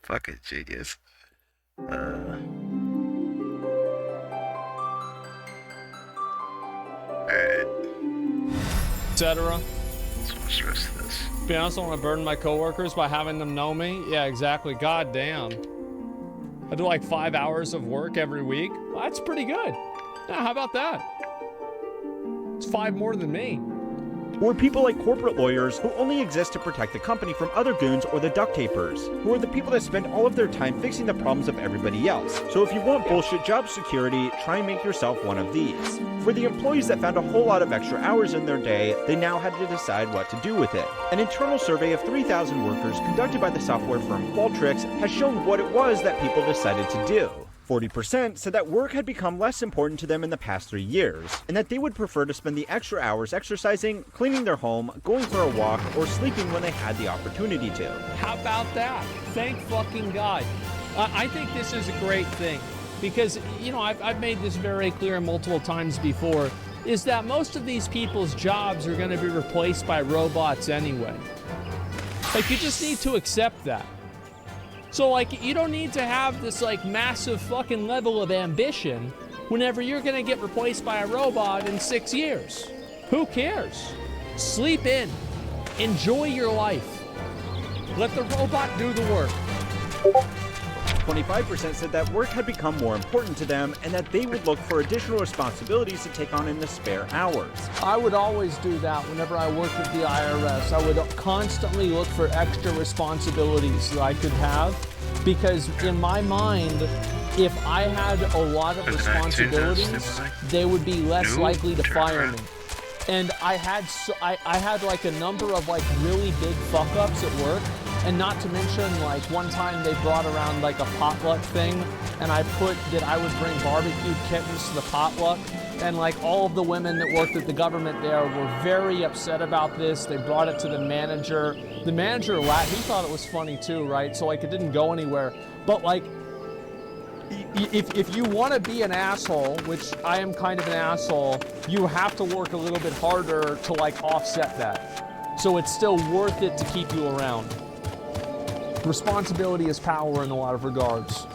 Fucking genius. Alright, etc. let's watch the rest of this. Be honest, I don't want to burden my coworkers by having them know me. Yeah, exactly. God damn. I do like 5 hours of work every week. Well, that's pretty good. Yeah, how about that? It's 5 more than me. Or people like corporate lawyers who only exist to protect the company from other goons, or the duct tapers, who are the people that spend all of their time fixing the problems of everybody else. So if you want bullshit job security, try and make yourself one of these. For the employees that found a whole lot of extra hours in their day, they now had to decide what to do with it. An internal survey of 3,000 workers conducted by the software firm Qualtrics has shown what it was that people decided to do. 40% said that work had become less important to them in the past 3 years, and that they would prefer to spend the extra hours exercising, cleaning their home, going for a walk, or sleeping when they had the opportunity to. How about that? Thank fucking God. I think this is a great thing because, you know, I've made this very clear multiple times before, is that most of these people's jobs are going to be replaced by robots anyway. Like, you just need to accept that. So, like, you don't need to have this, like, massive fucking level of ambition whenever you're gonna get replaced by a robot in 6 years. Who cares? Sleep in. Enjoy your life. Let the robot do the work. 25% said that work had become more important to them and that they would look for additional responsibilities to take on in the spare hours. I would always do that whenever I worked with the IRS. I would constantly look for extra responsibilities that I could have because in my mind, if I had a lot of responsibilities, they would be less likely to fire me. And I had like a number of like really big fuck ups at work. And not to mention, like, one time they brought around, like, a potluck thing, and I put that I would bring barbecued kittens to the potluck, and, like, all of the women that worked at the government there were very upset about this. They brought it to the manager. The manager laughed. He thought it was funny, too, right? So, like, it didn't go anywhere. But, like, if you want to be an asshole, which I am kind of an asshole, you have to work a little bit harder to, like, offset that. So it's still worth it to keep you around. Responsibility is power in a lot of regards.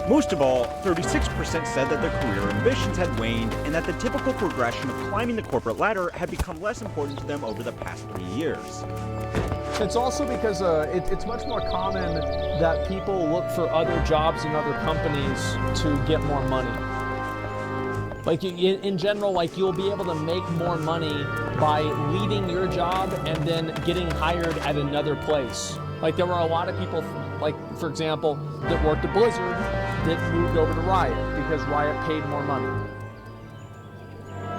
Most of all, 36% said that their career ambitions had waned and that the typical progression of climbing the corporate ladder had become less important to them over the past 3 years. It's also because it's much more common that people look for other jobs in other companies to get more money. Like in general, like you'll be able to make more money by leaving your job and then getting hired at another place. Like there were a lot of people, like for example, that worked at Blizzard that moved over to Riot because Riot paid more money.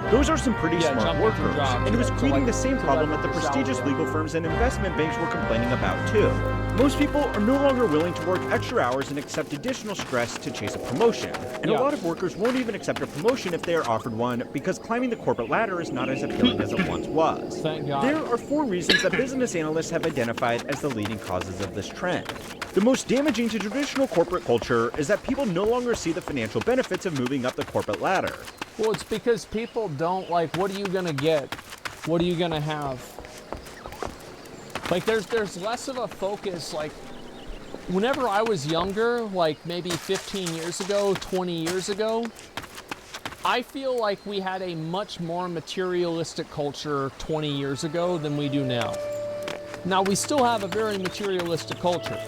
Those are some pretty smart workers, and it was creating the same problem that the prestigious legal firms and investment banks were complaining about too. Most people are no longer willing to work extra hours and accept additional stress to chase a promotion. And a lot of workers won't even accept a promotion if they are offered one because climbing the corporate ladder is not as appealing as it once was. Thank God. There are 4 reasons that business analysts have identified as the leading causes of this trend. The most damaging to traditional corporate culture is that people no longer see the financial benefits of moving up the corporate ladder. Well, it's because people don't like, what are you gonna get? What are you gonna have? Like there's less of a focus, like whenever I was younger, like maybe 15 years ago, 20 years ago, I feel like we had a much more materialistic culture 20 years ago than we do now. Now we still have a very materialistic culture,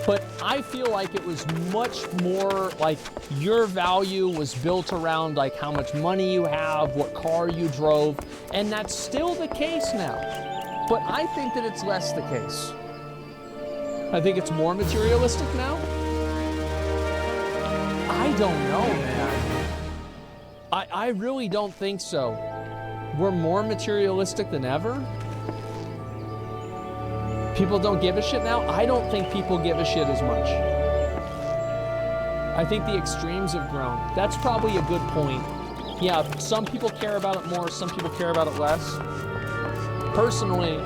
but I feel like it was much more like your value was built around like how much money you have, what car you drove, and that's still the case now. But I think that it's less the case. I think it's more materialistic now. I don't know, man. I really don't think so. We're more materialistic than ever. People don't give a shit now? I don't think people give a shit as much. I think the extremes have grown. That's probably a good point. Yeah, some people care about it more, some people care about it less. Personally,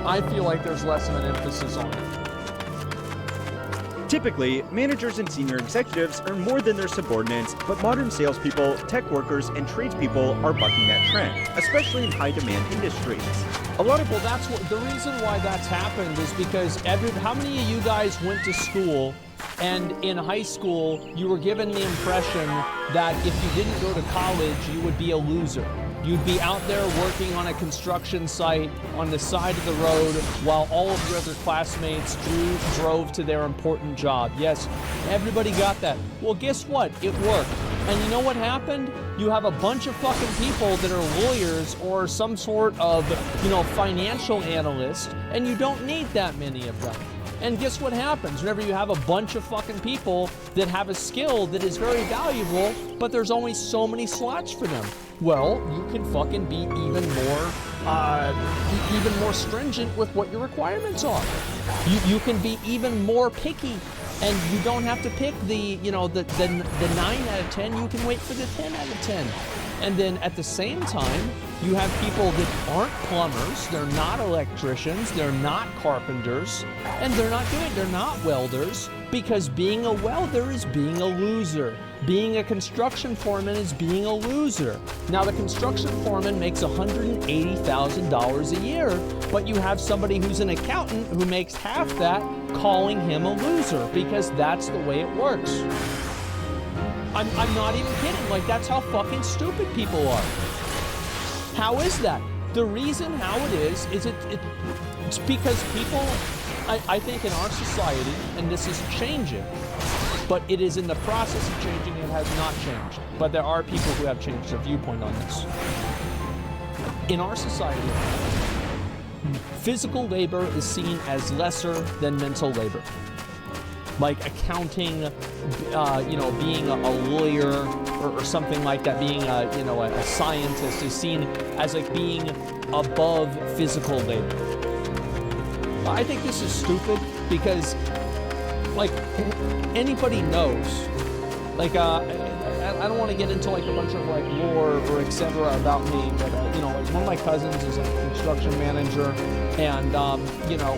I feel like there's less of an emphasis on it. Typically, managers and senior executives earn more than their subordinates, but modern salespeople, tech workers, and tradespeople are bucking that trend, especially in high-demand industries. A lot of, well, that's what the reason why that's happened is because how many of you guys went to school and in high school you were given the impression that if you didn't go to college you would be a loser? You'd be out there working on a construction site on the side of the road while all of your other classmates drove to their important job. Yes, everybody got that. Well, guess what? It worked. And you know what happened? You have a bunch of fucking people that are lawyers or some sort of, financial analyst, and you don't need that many of them. And guess what happens whenever you have a bunch of fucking people that have a skill that is very valuable, but there's only so many slots for them? Well, you can fucking be even more stringent with what your requirements are. You can be even more picky, and you don't have to pick the 9 out of 10. You can wait for the 10 out of 10. And then at the same time, you have people that aren't plumbers, they're not electricians, they're not carpenters, and they're not welders, because being a welder is being a loser. Being a construction foreman is being a loser. Now, the construction foreman makes $180,000 a year, but you have somebody who's an accountant who makes half that, calling him a loser, because that's the way it works. I'm not even kidding. Like, that's how fucking stupid people are. How is that? The reason how it is it's because people, I think in our society, and this is changing, but it is in the process of changing, it has not changed. But there are people who have changed their viewpoint on this. In our society, physical labor is seen as lesser than mental labor. Like accounting, being a lawyer or something like that, being a scientist is seen as like being above physical labor. I think this is stupid because, like, anybody knows, like, I don't want to get into like a bunch of like lore or etc. about me, but like one of my cousins is a construction manager, and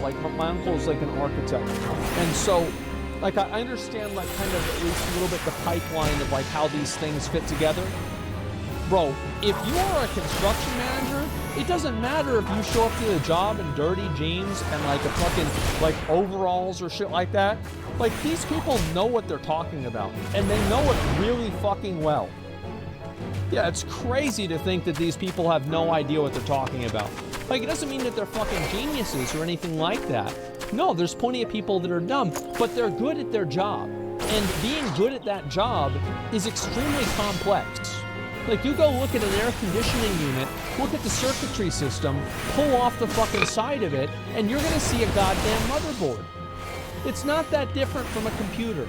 like my uncle's like an architect, and so. Like, I understand, like, kind of at least a little bit the pipeline of, like, how these things fit together. Bro, if you are a construction manager, it doesn't matter if you show up to the job in dirty jeans and, like, a fucking, like, overalls or shit like that. Like, these people know what they're talking about, and they know it really fucking well. Yeah, it's crazy to think that these people have no idea what they're talking about. Like, it doesn't mean that they're fucking geniuses or anything like that. No, there's plenty of people that are dumb, but they're good at their job. And being good at that job is extremely complex. Like, you go look at an air conditioning unit, look at the circuitry system, pull off the fucking side of it, and you're gonna see a goddamn motherboard. It's not that different from a computer.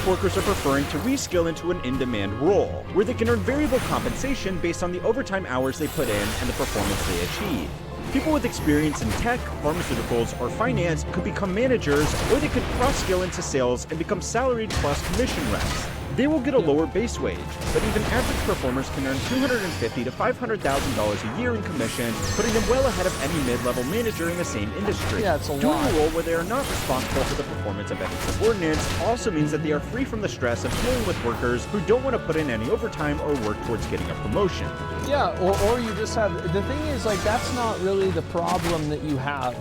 Workers are preferring to reskill into an in-demand role, where they can earn variable compensation based on the overtime hours they put in and the performance they achieve. People with experience in tech, pharmaceuticals, or finance could become managers, or they could cross-skill into sales and become salaried plus commission reps. They will get a lower base wage, but even average performers can earn $250,000 to $500,000 a year in commission, putting them well ahead of any mid-level manager in the same industry. Yeah, it's a Doing lot. a role where they are not responsible for the performance of any subordinates also means that they are free from the stress of dealing with workers who don't want to put in any overtime or work towards getting a promotion. Yeah, or you just have, the thing is, like, that's not really the problem that you have.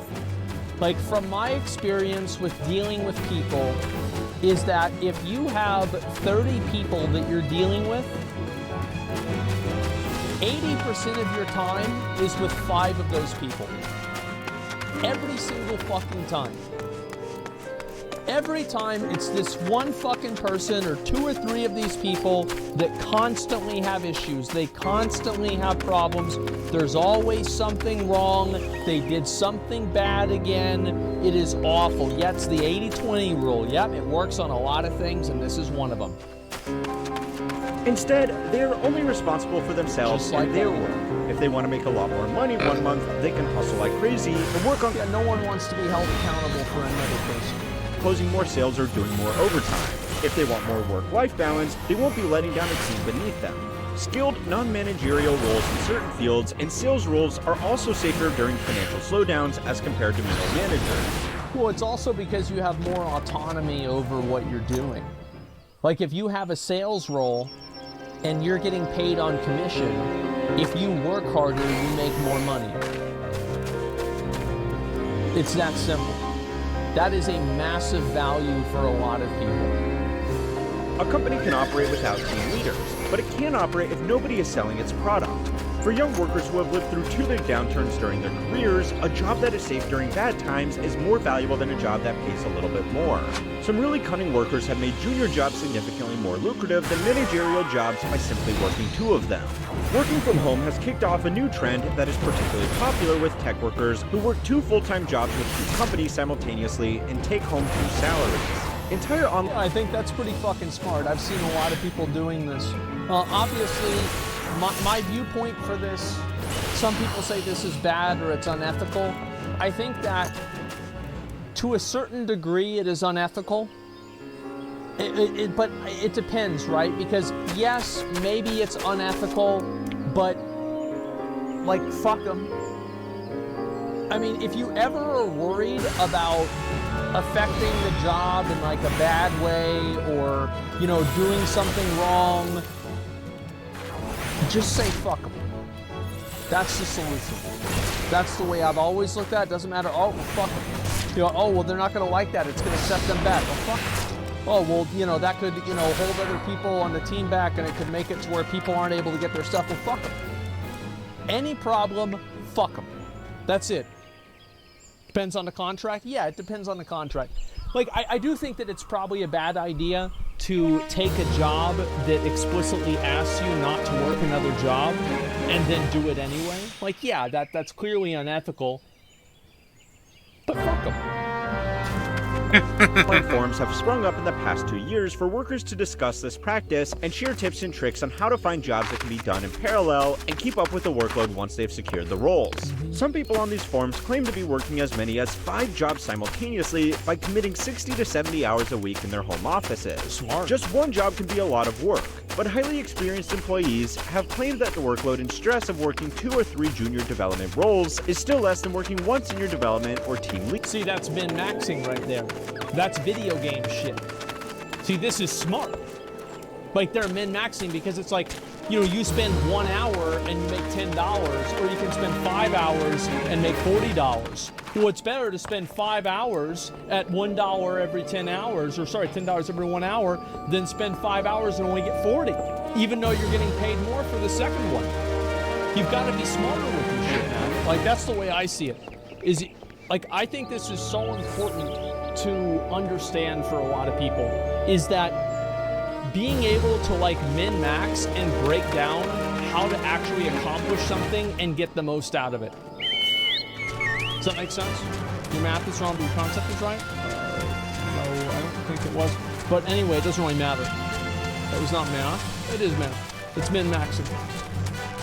Like, from my experience with dealing with people, is that if you have 30 people that you're dealing with, 80% of your time is with 5 of those people. Every single fucking time. Every time it's this one fucking person or 2 or 3 of these people that constantly have issues. They constantly have problems. There's always something wrong. They did something bad again. It is awful. Yeah, it's the 80-20 rule. Yep, it works on a lot of things, and this is one of them. Instead, they are only responsible for themselves Just like and their that. work. If they want to make a lot more money one month, they can hustle like crazy and work on Yeah, no one wants to be held accountable for another person. closing more sales or doing more overtime. If they want more work-life balance, they won't be letting down a team beneath them. Skilled, non-managerial roles in certain fields and sales roles are also safer during financial slowdowns as compared to middle managers. Well, it's also because you have more autonomy over what you're doing. Like if you have a sales role and you're getting paid on commission, if you work harder, you make more money. It's that simple. That is a massive value for a lot of people. A company can operate without team leaders, but it can't operate if nobody is selling its product. For young workers who have lived through 2 big downturns during their careers, a job that is safe during bad times is more valuable than a job that pays a little bit more. Some really cunning workers have made junior jobs significantly more lucrative than managerial jobs by simply working 2 of them. Working from home has kicked off a new trend that is particularly popular with tech workers who work 2 full-time jobs with 2 companies simultaneously and take home 2 salaries. I think that's pretty fucking smart. I've seen a lot of people doing this. Obviously, my viewpoint for this, some people say this is bad or it's unethical. I think that to a certain degree it is unethical. But it depends, right? Because yes, maybe it's unethical, but like fuck them. I mean, if you ever are worried about affecting the job in like a bad way or, you know, doing something wrong, just say fuck them. That's the solution. That's the way I've always looked at it. Doesn't matter. Oh, well, fuck them. You know, oh, well, they're not going to like that. It's going to set them back. Well, fuck them. Oh, well, you know, that could, you know, hold other people on the team back and it could make it to where people aren't able to get their stuff. Well, fuck them. Any problem, fuck them. That's it. Depends on the contract? Yeah, it depends on the contract. Like, I do think that it's probably a bad idea to take a job that explicitly asks you not to work another job and then do it anyway. Like, yeah, that's clearly unethical. But fuck them. Online forums have sprung up in the past 2 years for workers to discuss this practice and share tips and tricks on how to find jobs that can be done in parallel and keep up with the workload once they've secured the roles. Some people on these forums claim to be working as many as 5 jobs simultaneously by committing 60 to 70 hours a week in their home offices. Smart. Just one job can be a lot of work, but highly experienced employees have claimed that the workload and stress of working 2 or 3 junior development roles is still less than working 1 senior development or team lead. See, that's min-maxing right there. That's video game shit. See, this is smart. Like, they're min-maxing because it's like, you know, you spend 1 hour and you make $10, or you can spend 5 hours and make $40. Well, it's better to spend 5 hours at $1 every 10 hours, or sorry, $10 every 1 hour, than spend 5 hours and only get 40, even though you're getting paid more for the second one. You've got to be smarter with this shit, man. Like, that's the way I see it. Like, I think this is so important to understand for a lot of people, is that being able to like min-max and break down how to actually accomplish something and get the most out of it. Does that make sense? Your math is wrong, but your concept is right? No, I don't think it was. But anyway, it doesn't really matter. That was not math. It is math. It's min-maxing.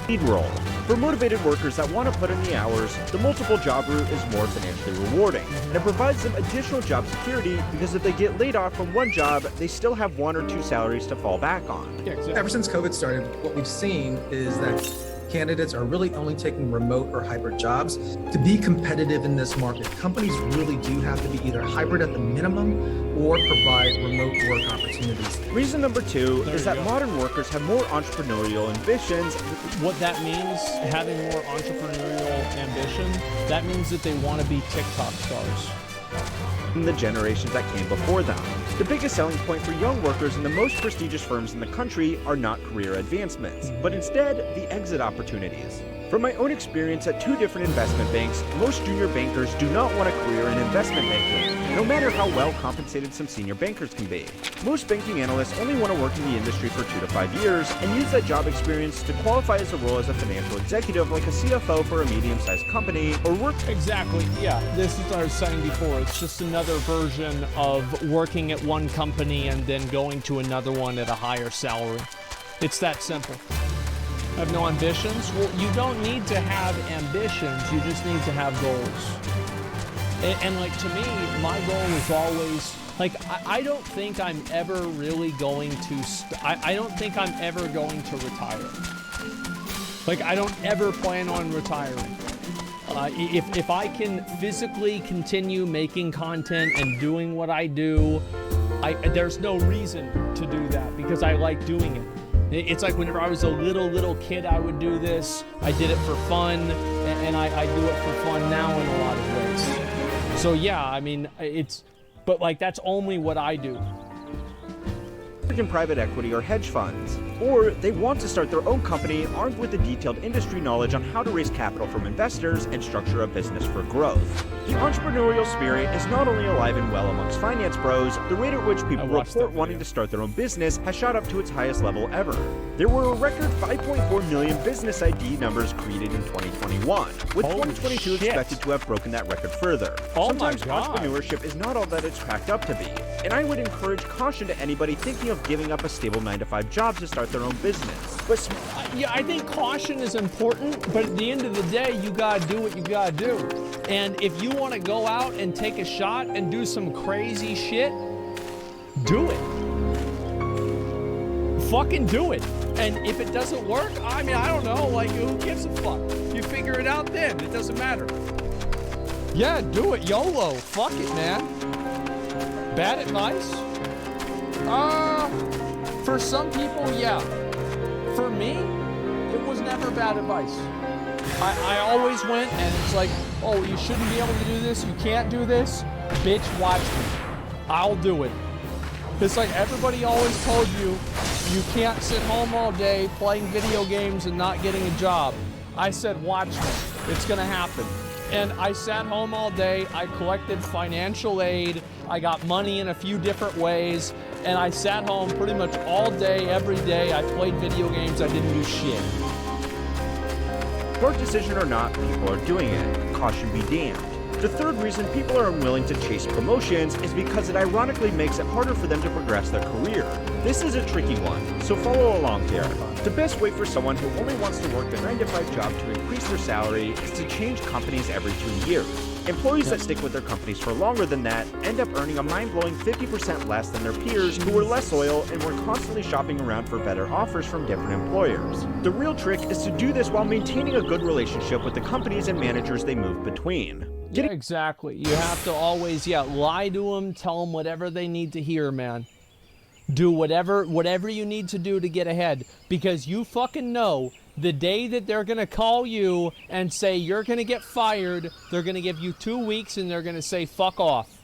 Lead role. For motivated workers that want to put in the hours, the multiple job route is more financially rewarding, and it provides them additional job security because if they get laid off from one job, they still have 1 or 2 salaries to fall back on. Yeah, exactly. Ever since COVID started, what we've seen is that candidates are really only taking remote or hybrid jobs. To be competitive in this market, companies really do have to be either hybrid at the minimum or provide remote work opportunities. Reason number 2 is that modern workers have more entrepreneurial ambitions. What that means, having more entrepreneurial ambition, that means that they want to be TikTok stars. Than the generations that came before them. The biggest selling point for young workers in the most prestigious firms in the country are not career advancements, but instead the exit opportunities. From my own experience at 2 different investment banks, most junior bankers do not want a career in investment banking, no matter how well compensated some senior bankers can be. Most banking analysts only want to work in the industry for 2 to 5 years and use that job experience to qualify as a role as a financial executive like a CFO for a medium-sized company or work. Exactly, yeah. This is what I was saying before. It's just another version of working at one company and then going to another one at a higher salary. It's that simple. I have no ambitions? Well, you don't need to have ambitions, you just need to have goals. And like, to me, my goal is always, like, I don't think I'm ever really going to, I don't think I'm ever going to retire. Like, I don't ever plan on retiring. If I can physically continue making content and doing what I do, there's no reason to do that because I like doing it. It's like whenever I was a little kid, I would do this. I did it for fun, and I do it for fun now in a lot of ways. So yeah, I mean, but like that's only what I do. In private equity or hedge funds, or they want to start their own company armed with the detailed industry knowledge on how to raise capital from investors and structure a business for growth. The entrepreneurial spirit is not only alive and well amongst finance bros, the rate at which people report wanting to start their own business has shot up to its highest level ever. There were a record 5.4 million business ID numbers created in 2021, with 2022 expected to have broken that record further. Sometimes entrepreneurship is not all that it's cracked up to be, and I would encourage caution to anybody thinking of giving up a stable 9-to-5 job to start their own business. But yeah, I think caution is important, but at the end of the day, you gotta do what you gotta do. And if you want to go out and take a shot and do some crazy shit, do it. Fucking do it. And if it doesn't work, I mean, I don't know, like, who gives a fuck? You figure it out then, it doesn't matter. Yeah, do it, YOLO, fuck it, man. Bad advice? For some people, yeah. For me, it was never bad advice. I always went and it's like, oh, you shouldn't be able to do this, you can't do this. Bitch, watch me. I'll do it. It's like everybody always told you, you can't sit home all day playing video games and not getting a job. I said, watch me, it's gonna happen. And I sat home all day, I collected financial aid, I got money in a few different ways, and I sat home pretty much all day, every day. I played video games, I didn't do shit. Smart decision or not, people are doing it. Caution be damned. The third reason people are unwilling to chase promotions is because it ironically makes it harder for them to progress their career. This is a tricky one, so follow along here. The best way for someone who only wants to work the 9-to-5 job to increase their salary is to change companies every 2 years. Employees that stick with their companies for longer than that end up earning a mind-blowing 50% less than their peers who were less loyal and were constantly shopping around for better offers from different employers. The real trick is to do this while maintaining a good relationship with the companies and managers they move between. Yeah, exactly. You have to always, lie to them, tell them whatever they need to hear, man. Do whatever you need to do to get ahead, because you fucking know the day that they're gonna call you and say you're gonna get fired, they're gonna give you 2 weeks and they're gonna say fuck off.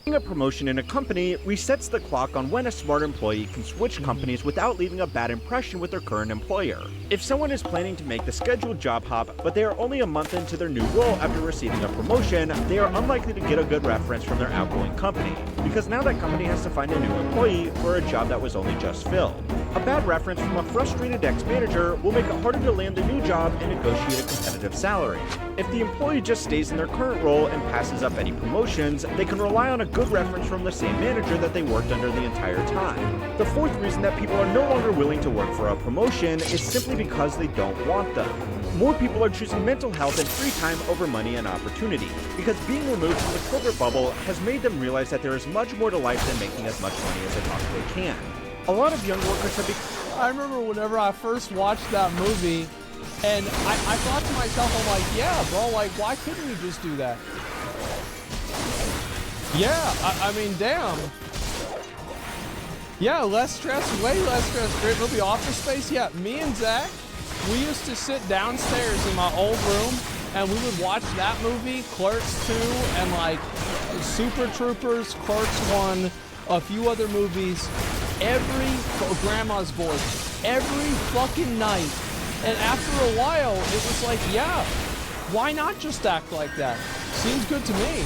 A promotion in a company resets the clock on when a smart employee can switch companies without leaving a bad impression with their current employer. If someone is planning to make the scheduled job hop, but they are only a month into their new role after receiving a promotion, they are unlikely to get a good reference from their outgoing company, because now that company has to find a new employee for a job that was only just filled. A bad reference from a frustrated ex-manager will make it harder to land a new job and negotiate a competitive salary. If the employee just stays in their current role and passes up any promotions, they can rely on a good reference from the same manager that they worked under the entire time. The fourth reason that people are no longer willing to work for a promotion is simply because they don't want them. More people are choosing mental health and free time over money and opportunity, because being removed from the corporate bubble has made them realize that there is much more to life than making as much money as they possibly can. A lot of young workers have become... I remember whenever I first watched that movie, and I thought to myself, I'm like, yeah, bro, like, why couldn't you just do that? Yeah, I mean, damn. Yeah, less stress, way less stress. Great movie. Office Space, yeah. Me and Zach, we used to sit downstairs in my old room, and we would watch that movie, Clerks 2, and like Super Troopers, Clerks 1, a few other movies, Grandma's Boy, every fucking night. And after a while, it was like, yeah, why not just act like that? Seems good to me.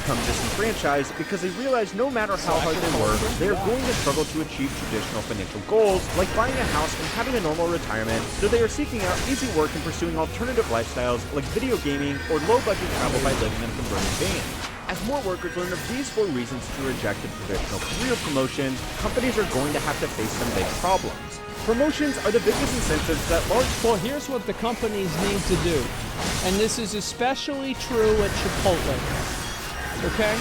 Become disenfranchised because they realize no matter how hard they work, they are going to struggle to achieve traditional financial goals like buying a house and having a normal retirement, so they are seeking out easy work and pursuing alternative lifestyles like video gaming or low-budget travel by living in a converted van. As more workers learn of these 4 reasons to reject a traditional career promotion, companies are going to have to face some big problems. Promotions are the biggest incentives that large... Well, here's what the companies need to do, and this is especially true at Chipotle. Okay?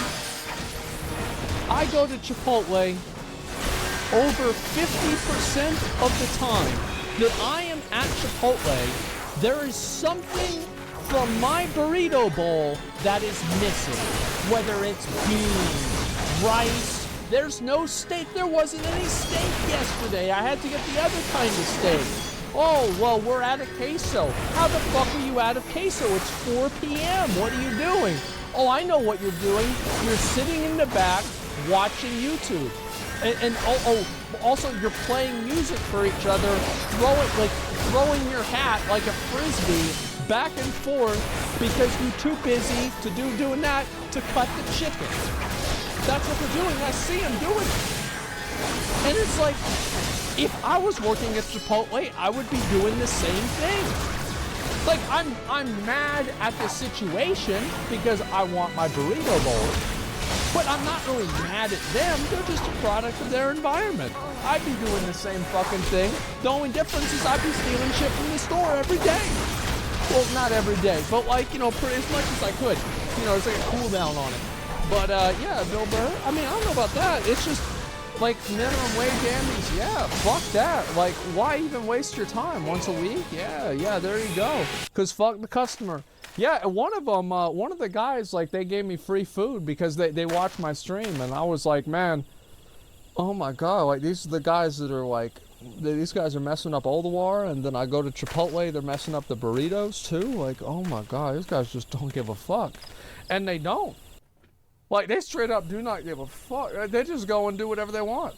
I go to Chipotle over 50% of the time that I am at Chipotle, There is something from my burrito bowl that is missing. Whether it's beans, rice, there's no steak. There wasn't any steak yesterday. I had to get the other kind of steak. Oh, well, we're out of queso. How the fuck are you out of queso? It's 4 p.m. What are you doing? Oh, I know what you're doing. You're sitting in the back watching YouTube. And also you're playing music for each other, throwing your hat like a frisbee back and forth because you're too busy to doing that to cut the chicken. That's what they're doing. I see them doing it. And it's like, if I was working at Chipotle, I would be doing the same thing. Like, I'm mad at the situation because I want my burrito bowl, but I'm not really mad at them. They're just a product of their environment. I'd be doing the same fucking thing. The only difference is I'd be stealing shit from the store every day. Well, not every day, but like, you know, as much as I could. You know, it's like a cool down on it. But yeah, Bill Burr, I mean, I don't know about that. It's just, like, minimum wage Andes, yeah, fuck that. Like, why even waste your time? Once a week? Yeah, there you go. Because fuck the customer. Yeah, one of them, one of the guys, like, they gave me free food because they watched my stream, and I was like, man, oh my God, like, these are the guys that are like, these guys are messing up Oldawar, and then I go to Chipotle, they're messing up the burritos too. Like, oh my God, these guys just don't give a fuck. And they don't. Like, they straight up do not give a fuck. They just go and do whatever they want.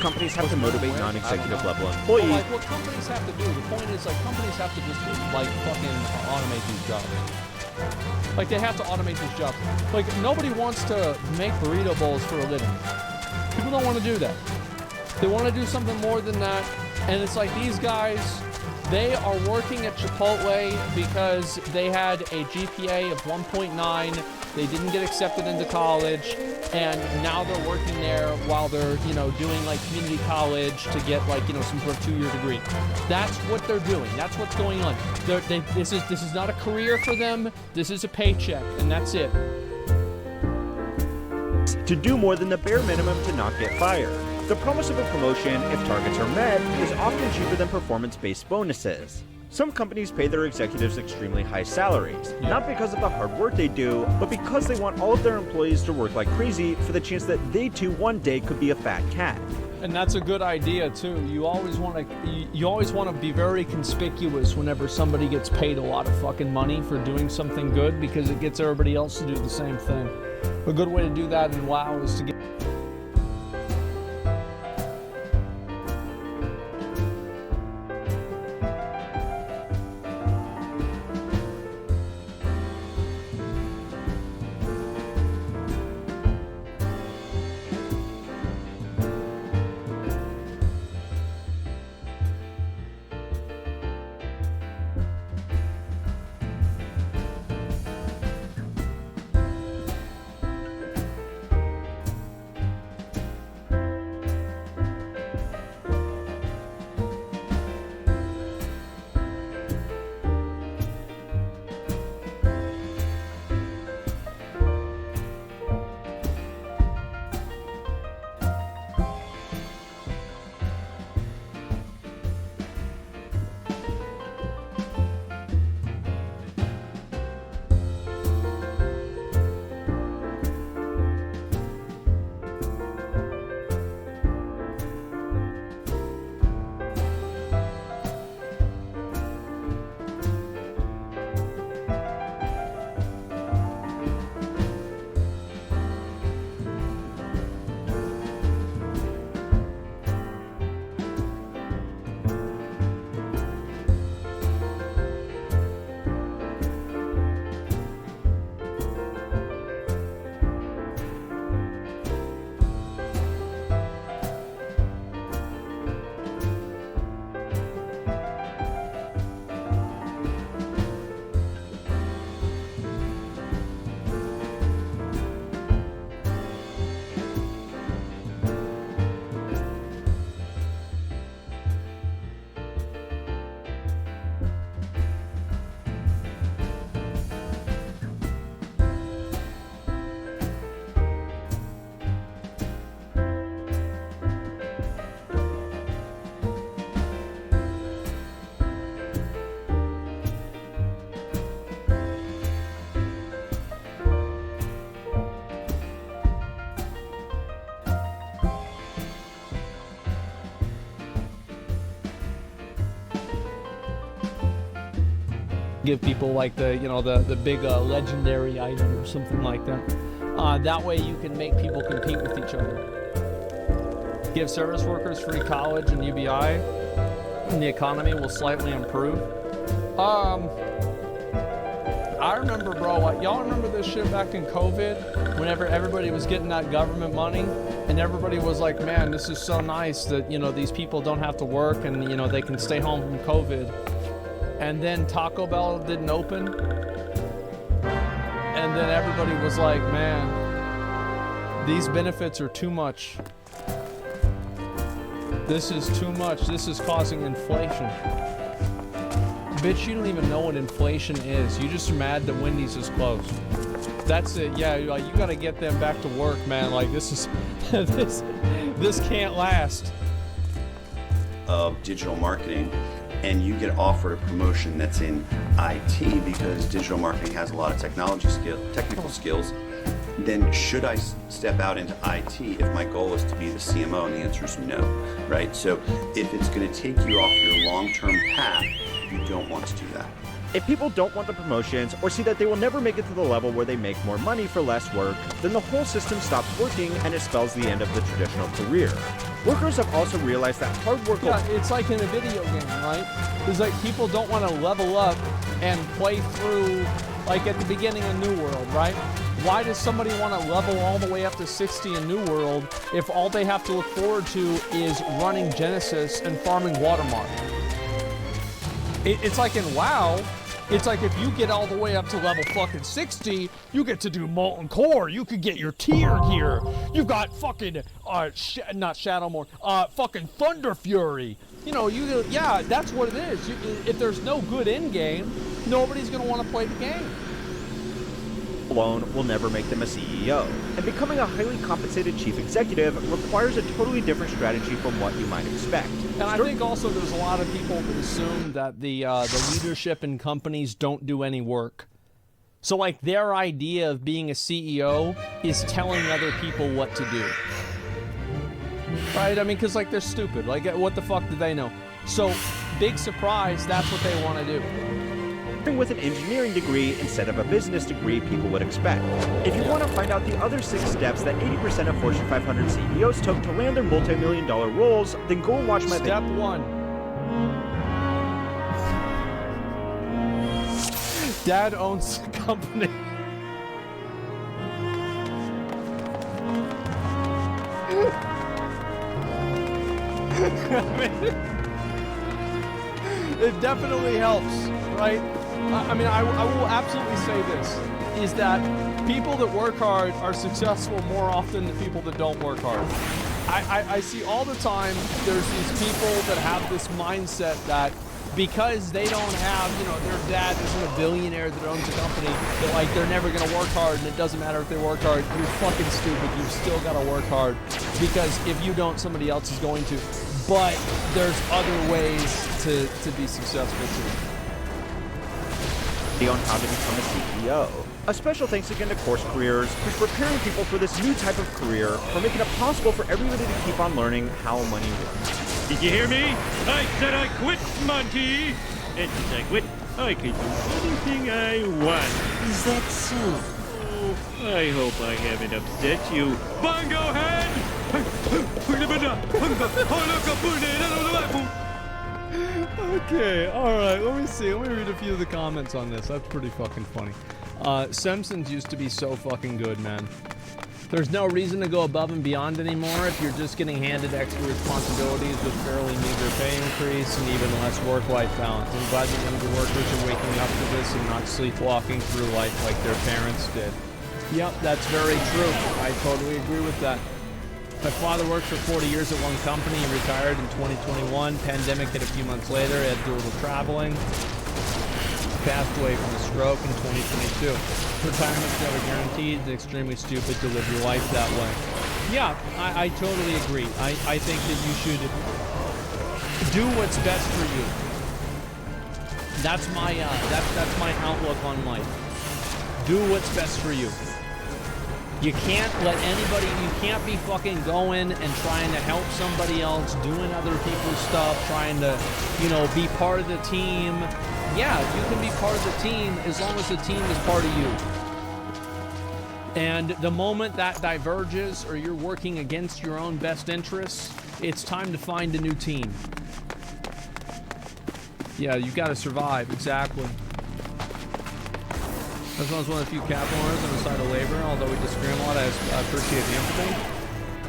Companies have to motivate non-executive level Well, employees. like, what companies have to do, the point is, like, companies have to just, like, fucking automate these jobs. Like, they have to automate these jobs. Like, nobody wants to make burrito bowls for a living. People don't want to do that. They want to do something more than that. And it's like, these guys, they are working at Chipotle because they had a GPA of 1.9. They didn't get accepted into college, and now they're working there while they're, you know, doing like community college to get like, you know, some sort of 2-year degree. That's what they're doing. That's what's going on. This is not a career for them. This is a paycheck, and that's it. To do more than the bare minimum to not get fired. The promise of a promotion, if targets are met, is often cheaper than performance-based bonuses. Some companies pay their executives extremely high salaries, not because of the hard work they do, but because they want all of their employees to work like crazy for the chance that they too one day could be a fat cat. And that's a good idea too. You always want to be very conspicuous whenever somebody gets paid a lot of fucking money for doing something good, because it gets everybody else to do the same thing. A good way to do that in WoW is to get give people like the, you know, the big legendary item or something like that. That way you can make people compete with each other. Give service workers free college and UBI, and the economy will slightly improve. I remember, bro, y'all remember this shit back in COVID, whenever everybody was getting that government money, and everybody was like, man, this is so nice that, you know, these people don't have to work and, you know, they can stay home from COVID. And then Taco Bell didn't open. And then everybody was like, man, these benefits are too much. This is too much. This is causing inflation. Bitch, you don't even know what inflation is. You just mad that Wendy's is closed. That's it. Yeah, like, you gotta get them back to work, man. Like, this is this can't last. Of digital marketing, and you get offered a promotion that's in IT because digital marketing has a lot of technical skills, then should I step out into IT if my goal is to be the CMO? And the answer is no, right? So if it's going to take you off your long-term path, you don't want to do that. If people don't want the promotions or see that they will never make it to the level where they make more money for less work, then the whole system stops working and it spells the end of the traditional career. Workers have also realized that hard work... Yeah, it's like in a video game, right? It's like people don't want to level up and play through, like at the beginning of New World, right? Why does somebody want to level all the way up to 60 in New World if all they have to look forward to is running Genesis and farming Watermark? It's like in WoW, it's like if you get all the way up to level fucking 60, you get to do Molten Core, you could get your tier gear. You've got fucking, not Shadowmoor, fucking Thunder Fury. You know, yeah, that's what it is. If there's no good end game, nobody's gonna want to play the game. Alone will never make them a CEO, and becoming a highly compensated chief executive requires a totally different strategy from what you might expect. And I think also there's a lot of people that assume that the leadership in companies don't do any work. So like their idea of being a CEO is telling other people what to do. Right? I mean, because like they're stupid. Like what the fuck do they know? So big surprise, that's what they want to do. With an engineering degree instead of a business degree people would expect. If you want to find out the other 6 steps that 80% of Fortune 500 CEOs took to land their multi-million-dollar roles, then go and watch my video. Step 1. Dad owns a company. It definitely helps, right? I mean, I will absolutely say this, is that people that work hard are successful more often than people that don't work hard. I see all the time there's these people that have this mindset that because they don't have, you know, their dad isn't a billionaire that owns a company, that like they're never going to work hard and it doesn't matter if they work hard. You're fucking stupid. You've still got to work hard because if you don't, somebody else is going to. But there's other ways to be successful too. On how to become a CEO. A special thanks again to Course Careers for preparing people for this new type of career, for making it possible for everybody to keep on learning how money works. Did you hear me? I said I quit, monkey! And since I quit, I can do anything I want. Is that so? Oh, I hope I haven't upset you. Bongo head! Okay, alright, let me see. Let me read a few of the comments on this. That's pretty fucking funny. Simpsons used to be so fucking good, man. There's no reason to go above and beyond anymore if you're just getting handed extra responsibilities with fairly meager pay increase and even less work-life balance. I'm glad the younger workers are waking up to this and not sleepwalking through life like their parents did. Yep, that's very true. I totally agree with that. My father worked for 40 years at one company and retired in 2021. Pandemic hit a few months later. He had to do a little traveling. Passed away from a stroke in 2022. Retirement's never guaranteed. It's extremely stupid to live your life that way. Yeah, I totally agree. I think that you should do what's best for you. That's my that's my outlook on life. Do what's best for you. You can't let anybody, you can't be fucking going and trying to help somebody else, doing other people's stuff, trying to, you know, be part of the team, yeah, you can be part of the team as long as the team is part of you. And the moment that diverges or you're working against your own best interests, it's time to find a new team. Yeah, you got to survive, exactly. As well as one of the few capital owners on the side of labor, although we disagree a lot, I appreciate the empathy.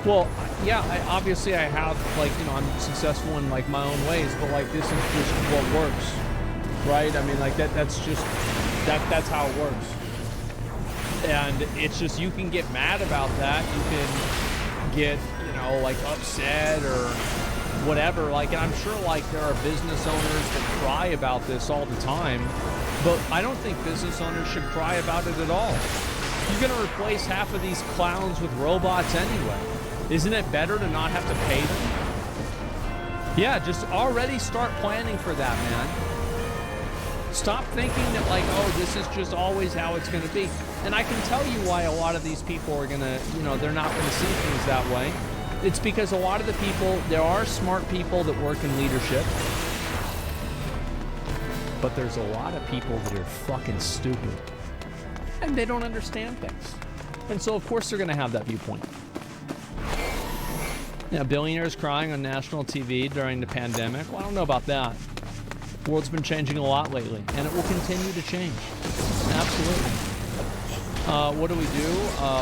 Well, yeah, obviously I have, like, you know, I'm successful in, like, my own ways, but, like, this is just what works, right? I mean, like, that's how it works. And it's just, you can get mad about that. You can get, you know, like, upset or whatever. Like, and I'm sure, like, there are business owners that cry about this all the time, but I don't think business owners should cry about it at all. You're going to replace half of these clowns with robots anyway. Isn't it better to not have to pay them? Yeah, just already start planning for that, man. Stop thinking that, like, oh, this is just always how it's going to be. And I can tell you why a lot of these people are going to, you know, they're not going to see things that way. It's because a lot of the people, there are smart people that work in leadership, but there's a lot of people that are fucking stupid. And they don't understand things. And so, of course, they're going to have that viewpoint. Yeah, billionaires crying on national TV during the pandemic. Well, I don't know about that. The world's been changing a lot lately, and it will continue to change. Absolutely. What do we do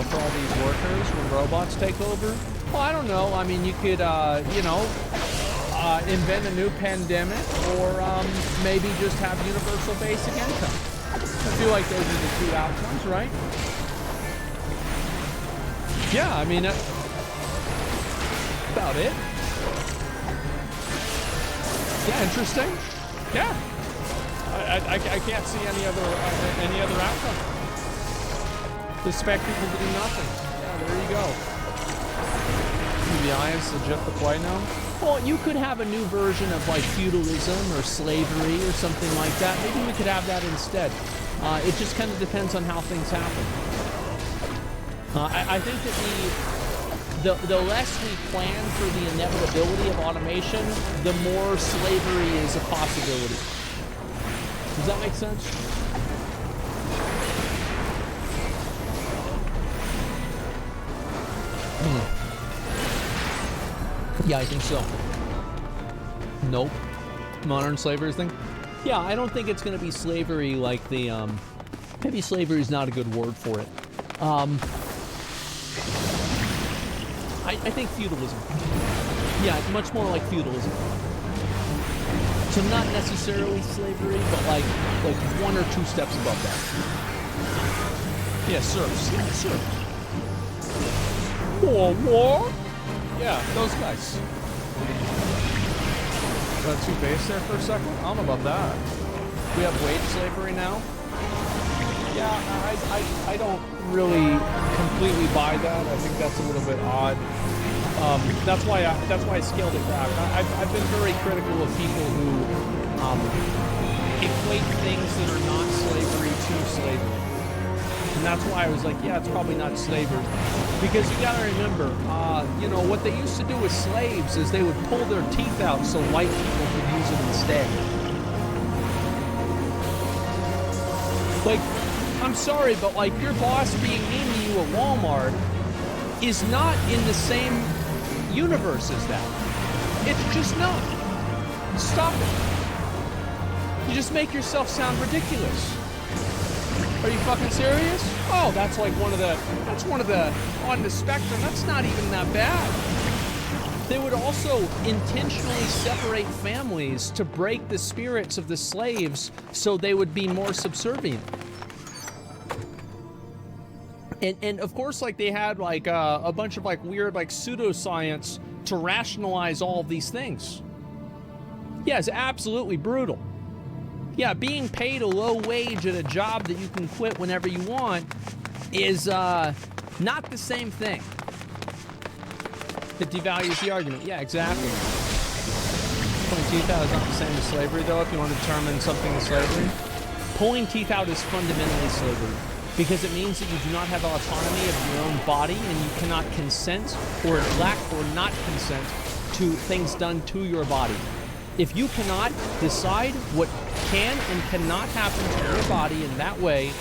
for all these workers when robots take over? Well, I don't know. I mean, you could, you know, invent a new pandemic, or maybe just have universal basic income. I feel like those are the two outcomes, right? Yeah, I mean, about it. Yeah, interesting. Yeah, I can't see any other outcome. Expect people to do nothing. Yeah, there you go. UBI is legit the play now. Well, you could have a new version of like feudalism or slavery or something like that. Maybe we could have that instead. It just kind of depends on how things happen. I think that the less we plan for the inevitability of automation, the more slavery is a possibility. Does that make sense? Yeah, I think so. Nope. Modern slavery thing? Yeah, I don't think it's going to be slavery like the, maybe slavery is not a good word for it. I think feudalism. Yeah, it's much more like feudalism. So not necessarily slavery, but like one or two steps above that. Yeah, serfs. Yeah, serfs. War? Yeah, those guys. Got too base there for a second? I don't know about that. We have wage slavery now? Yeah, I don't really completely buy that. I think that's a little bit odd. That's why I scaled it back. I've been very critical of people who equate things that are not slavery to slavery. And that's why I was like, yeah, it's probably not slavery. Because you gotta remember, you know, what they used to do with slaves is they would pull their teeth out so white people could use them instead. Like, I'm sorry, but like your boss being mean to you at Walmart is not in the same universe as that. It's just not. Stop it. You just make yourself sound ridiculous. Are you fucking serious? Oh, that's one of the on the spectrum. That's not even that bad. They would also intentionally separate families to break the spirits of the slaves so they would be more subservient. And of course, like, they had like a bunch of like weird like pseudoscience to rationalize all of these things. Yeah, it's absolutely brutal. Yeah, being paid a low wage at a job that you can quit whenever you want is not the same thing. It devalues the argument. Yeah, exactly. Pulling teeth out is not the same as slavery, though, if you want to determine something as slavery. Pulling teeth out is fundamentally slavery, because it means that you do not have autonomy of your own body, and you cannot consent or lack or not consent to things done to your body. If you cannot decide what can and cannot happen to your body in that way,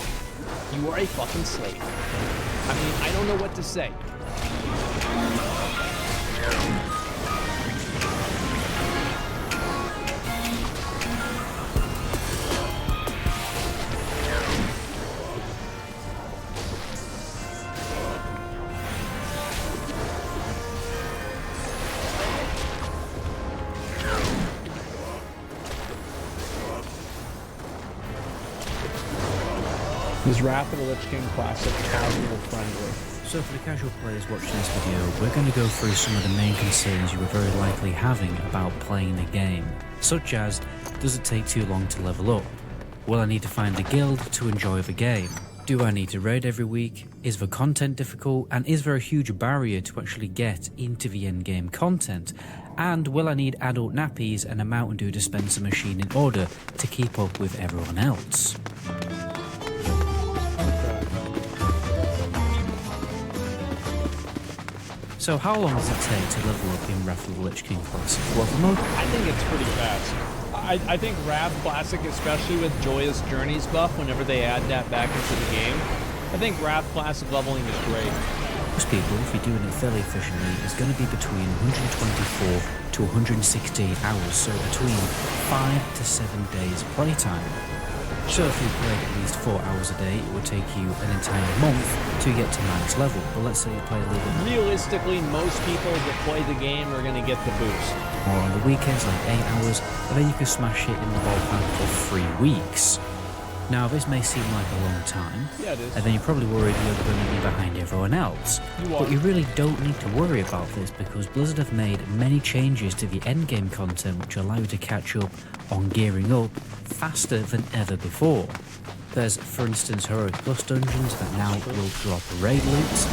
you are a fucking slave. I mean, I don't know what to say. Is Wrath of the Lich King Classic casual friendly? So for the casual players watching this video, we're going to go through some of the main concerns you are very likely having about playing the game, such as, does it take too long to level up? Will I need to find a guild to enjoy the game? Do I need to raid every week? Is the content difficult? And is there a huge barrier to actually get into the endgame content? And will I need adult nappies and a Mountain Dew dispenser machine in order to keep up with everyone else? So how long does it take to level up in Wrath of the Lich King Classic? Well, I think it's pretty fast. I think Wrath Classic, especially with Joyous Journeys buff, whenever they add that back into the game, I think Wrath Classic leveling is great. Most people, if you're doing it fairly efficiently, is going to be between 124 to 168 hours, so between 5 to 7 days playtime. So if you played at least 4 hours a day, it would take you an entire month to get to max level. But let's say you play a little bit more. Realistically, most people that play the game are going to get the boost. Or on the weekends, like 8 hours, and then you can smash it in the ballpark of 3 weeks. Now, this may seem like a long time, Yeah, it is. and then you're probably worried you're going to be behind everyone else. You are. But you really don't need to worry about this because Blizzard have made many changes to the endgame content which allow you to catch up on gearing up faster than ever before. There's, for instance, Heroic Plus dungeons that now will drop raid loots.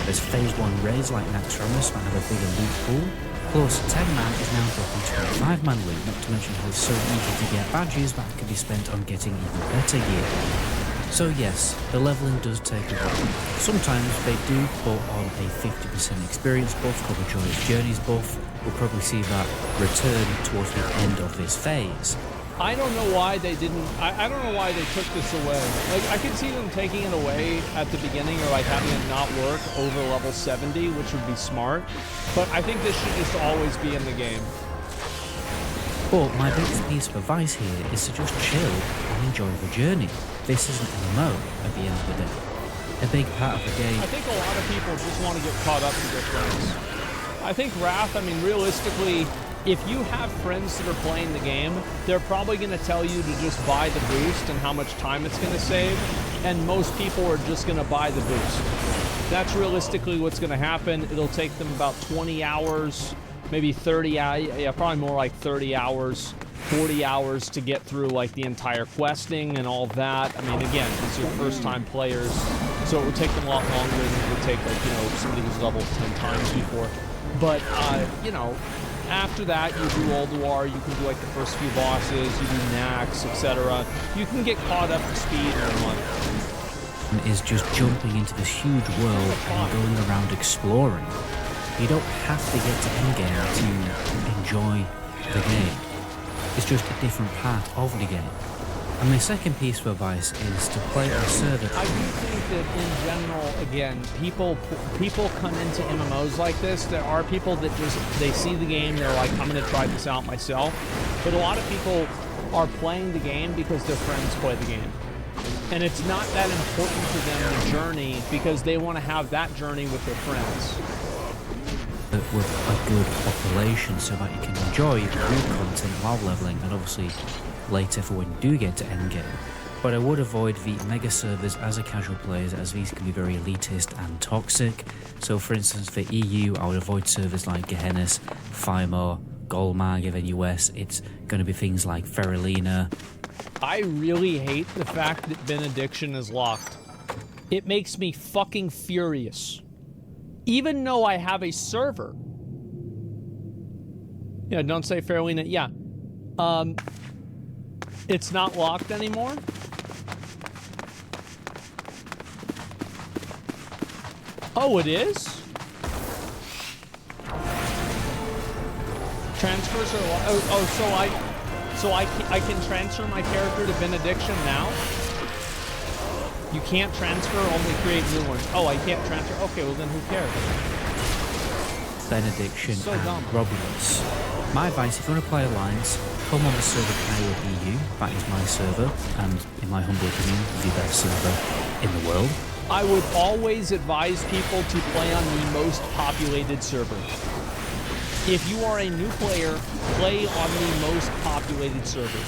There's Phase 1 raids like Naxxramas that have a bigger loot pool. Plus, 10-man is now dropping 25-man loot, not to mention how it's so easy to get badges that can be spent on getting even better gear. So yes, the leveling does take a while. Sometimes they do put on a 50% experience buff called the Joyous Journeys buff. We'll probably see that return towards the end of this phase. I don't know why they didn't. I don't know why they took this away. Like, I could see them taking it away at the beginning, or like having it not work over level 70, which would be smart. But I think this should just always be in the game. But my biggest piece of advice here is to just chill and enjoy the journey. This isn't an MMO at the end of the day. A big part of the game. I think a lot of people just want to get caught up to their friends. I think Wrath, I mean, realistically, if you have friends that are playing the game, they're probably going to tell you to just buy the boost and how much time it's going to save, and most people are just going to buy the boost. That's realistically what's going to happen. It'll take them about 20 hours, maybe 30 hours, yeah, probably more like 30 hours, 40 hours to get through like the entire questing and all that. I mean, again, these are first-time players, so it would take them a lot longer than it would take, like, you know, somebody who's leveled 10 times before. But, you know, after that, you do Ulduar, you can do like the first few bosses, you do Nax, etc. You can get caught up to speed in a month. Is just jumping into this huge world and going around exploring. You don't have to get to endgame to enjoy the game. It's just a different part of the game. And my second piece of advice is to play on a server. I do think that in general, again, people come into MMOs like this. There are people that just, they see the game, they're like, I'm going to try this out myself. But a lot of people are playing the game because their friends play the game. And it's not that important to them, the journey, because they want to have that journey with their friends. With a good population so that you can enjoy good content while leveling, and obviously later for when you do get to endgame. But I would avoid the mega servers as a casual player, as these can be very elitist and toxic. So for instance, for EU, I would avoid servers like Gehennas, Firemore, Golmag. If in US, it's going to be things like Feralina. I really hate the fact that Benediction is locked. It makes me fucking furious. Even though I have a server. Yeah, don't say Feralina. Yeah. It's not locked anymore? Oh, it is? transfers are I can transfer my character to Benediction now? You can't transfer, only create new ones. Oh, I can't transfer. Okay, well then who cares? Benediction So and dumb. Romulus. My advice, if you want to play Alliance, come on the server KIOBU, that is my server, and in my humble opinion, the best server in the world. I would always advise people to play on the most populated server. If you are a new player, play on the most populated server.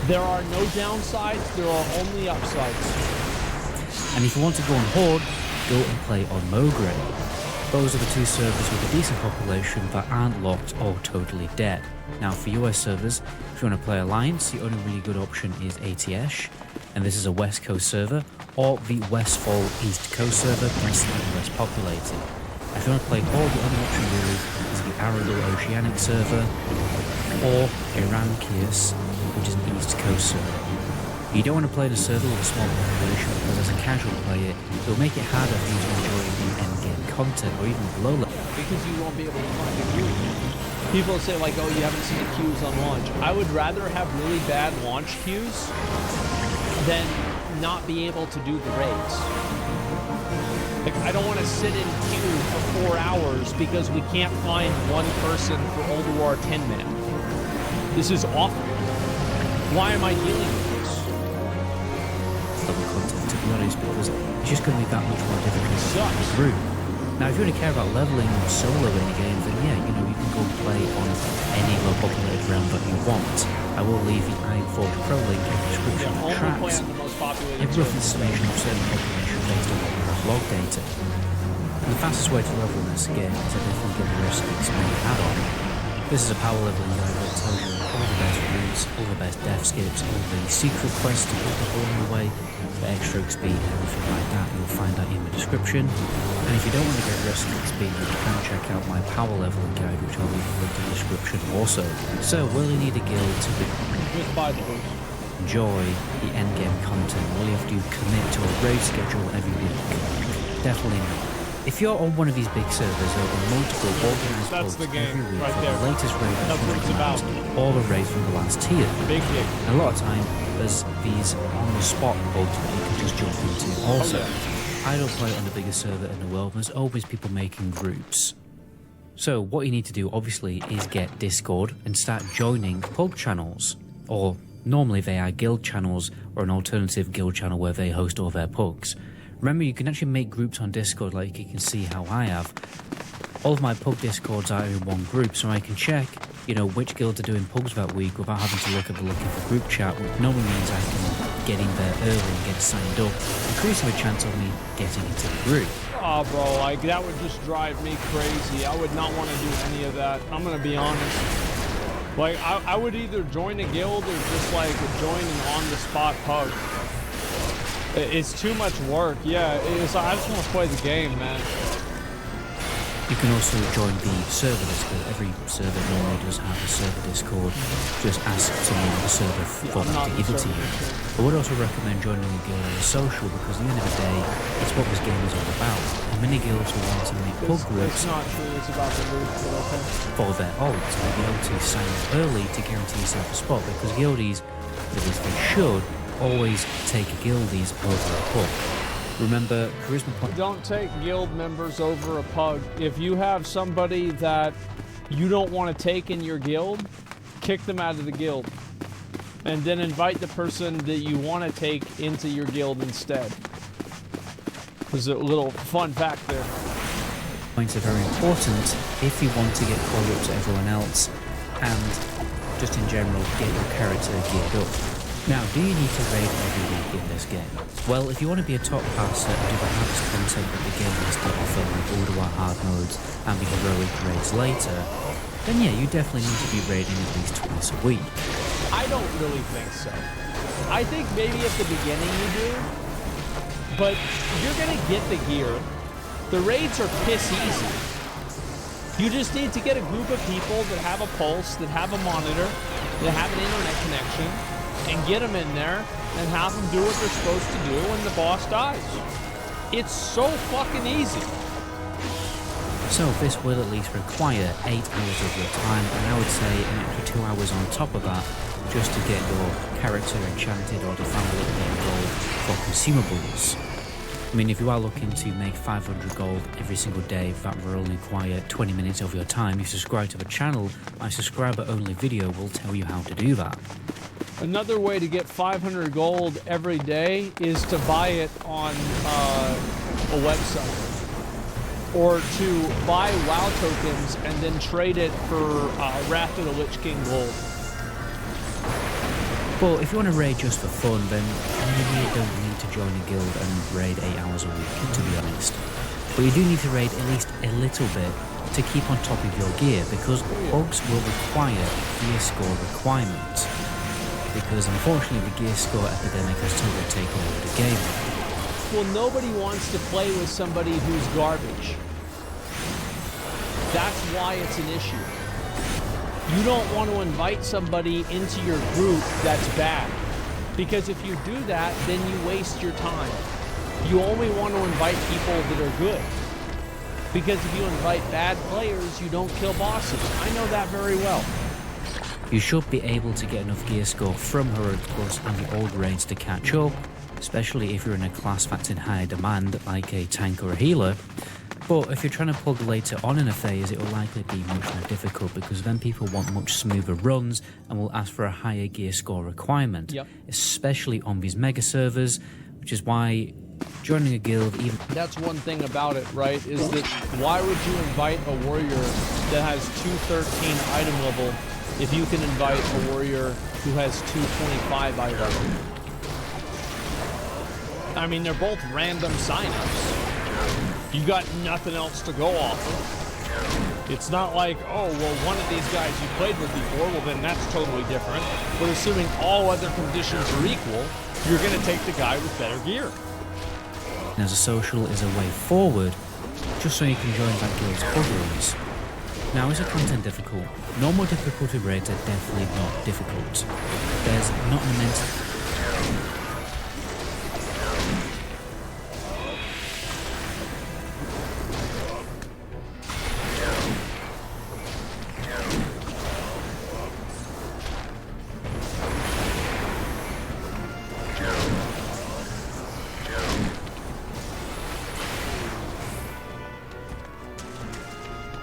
There are no downsides, there are only upsides. And if you want to go on Horde, go and play on Mogre. Those are the two servers with a decent population that aren't locked or totally dead. Now for US servers, if you want to play Alliance, the only really good option is ATS, and this is a West Coast server, or the Westfall East Coast server, densely less populated. If you want to play Horde, the only option really is the Arundel Oceanic server, or Iran Kios, which is an East Coast server. You don't want to play the server with a small population because as a casual player, it will make it harder for you to enjoy the endgame content or even below level. Because you won't be able to find a queue. People say like, oh, you haven't seen the queues on launch. I would rather have really bad launch queues than not be able to do the raids. Like, I don't want to sit in queue for 4 hours because we can't find one person for Old War 10 man. This is awful. Why am I dealing with this? Level content, to be honest, because it's just going to be that much more difficult to Sucks. get through. Now, if you really care about leveling solo in the game, then yeah, you know, you can go play on any low-populated realm that you want. I will leave the Iron Forge Pro link in the description of the Only play tracks. on the most populated A rough server. estimation of certain population based on what you have log data. And the fastest way to level in this game is to definitely get the rest of its main add-on. This is a power leveling guide that tells you all the best routes, all the best death skips, all the secret quests to get along the way, for extra XP and everything like that. You'll find that in the description. And if you don't want to get rest of XP, you can check out my power leveling guide, which I'll leave linked in the description also. So, will you need a guild to Just buy the boost. enjoy the endgame content? Will you have to commit to a raid schedule every week? Definitely not. If you're on one of these big servers or on multiple organised That's posts the game every week right for there. the latest raid That's what it's about. or the raid from the last tier. Big game. And a lot of time, there's these on-the-spot posts that you can just jump into also. I don't play on the biggest server in the world, and there's always people making groups. So what you need to do, obviously, is get Discord and start joining pub channels. Or normally they are guild channels or an alternative guild channel where they host all their pugs. Remember, you can actually make groups on Discord like you can see how I have. All of my pub Discords are in one group, so I can check, you know, which guilds are doing pugs that week without having to look at the looking for group chat, which normally means I can get in there early and get signed up, increasing the chance of me getting into the group. Oh, bro, like, that would just drive me crazy. I would not want to do any of that. I'm going to be honest. Like, I would either join a guild or just, like, join an on-the-spot pub. It's too much work. Yeah, it's, I just want to play the game, man. You can also join the server Discord. Every server normally does have a server Discord. Just ask someone on the server for them to give it to you. I would also recommend joining a guild as a social because at the end of the day, it's what this game is all about. And many guilds will want to make pub groups It's not true. It's about the loot, but okay. for their ults and be able to sign up early to guarantee yourself a spot because guildies, at least they should, always take guildies over a pub. Remember, charisma point. Don't take guild members over a pug. If you have somebody that you don't want to take in your guild, kick them out of the guild. And then invite the person that you want to take into your guild instead. There's a little fun fact there. Points are very important if you want to get caught up to everyone else and just in general get your character geared up. Now, do you need to raid every week in this game? Well, if you want to be a top passer and do the hardest content that the game has to offer, like all the hard modes and the heroic raids later, then yeah, you definitely need to be raiding at least twice a week. I don't really think so. I think maybe at the beginning you do, but you're gonna get the gear. The raids are piss easy. You just need to get a group of people that have a pulse, that have a monitor, that have an internet connection, and get them in there and have them do what they're supposed to do when the boss dies. It's so fucking easy. So this will at least require 8 hours of your time, and I would say an extra 2 hours on top of that just to get your character enchanted or to find a little bit of gold for consumables. I mean, if you are looking to make 500 gold every single day, that will only require 20 minutes of your time. If you subscribe to the channel, my subscriber-only video will tell you how to do that. Another way to get 500 gold every day is to buy it on a website. Or to buy WoW tokens and then trade it for Wrath of the Lich King gold. But if you want to raid just for fun, then maybe you don't need to join a guild and raid 8 hours a week, to be honest. But you do need to raid at least a little bit to keep on top of your gear, because bugs will require gear score requirements. Because unfortunately the gear score epidemic has totally taken over the game. Well, nobody wants to play with somebody who's garbage. That's why it's an issue. You don't want to invite somebody into your group that's bad. Because if you do that, then you waste your time. You only want to invite people that are good. Because if you invite bad players, you don't kill bosses. I know that very well. You should be able to get enough gear score from Heroic Plus and the old raids to catch up, especially if you're in a class that's in high demand like a tank or a healer. But if you're trying to plug later on in a phase, it will likely be much more difficult, because then people want much smoother runs and will ask for a higher gear score requirement, especially on these mega servers, which is why joining a guild even... That's one thing about it, right, is that why would you invite a warrior that has 213 item level if you can invite a warrior who has 225 item level? I mean, they're both random signups. You got nothing else to go off of. It's not like, oh, well, one of these guys you played with before, well, then that's totally different. But assuming all other conditions are equal, you're going to take the guy with better gear. As a social is a way forward, just so you can join that guild's pub rooms. Now, is the content difficult? Normal difficulty rates are definitely not difficult. There's not an immense...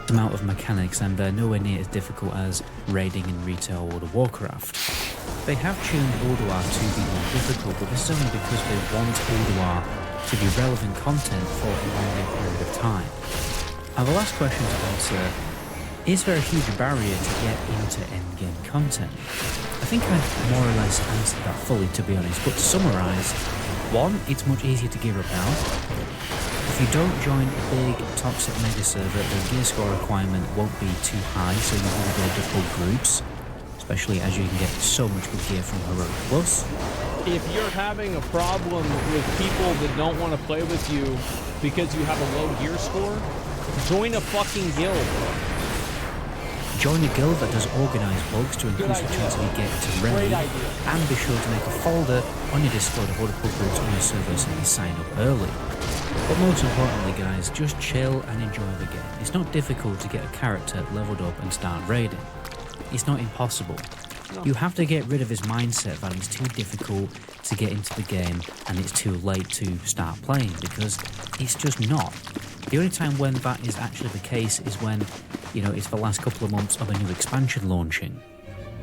amount of mechanics, and they're nowhere near as difficult as raiding in retail World of Warcraft. They have tuned Ulduar to be more difficult, but this is only because they want Ulduar to be relevant content for a longer period of time. And the last question to answer, is there a huge barrier to get into endgame content? I think I've more or less answered that fully, to be honest, but to summarise, 1, it's much easier to gear up now. If you don't join a big toxic mega server, the gear score requirement won't be too high, so you will be able to pull groups, especially as you can get so much good gear from Heroic Plus. If you're having a problem with people that don't want to play with you because you have a low gear score, join a fucking guild. Join a guild that does organised bugs to increase the chance of you getting to raid, and be sure to make a folder on your Discord of all the pub groups on your server so you can sign up early. But most importantly, guys, just chill and enjoy the game. It's not difficult to get a character leveled up and start raiding. It's not impossible. You have to get rid of this mindset that it's too difficult to get into the game and it's too late to start playing, because it's just not. The only time when that is actually the case is when, you know, it's the last couple of months of a new expansion launching.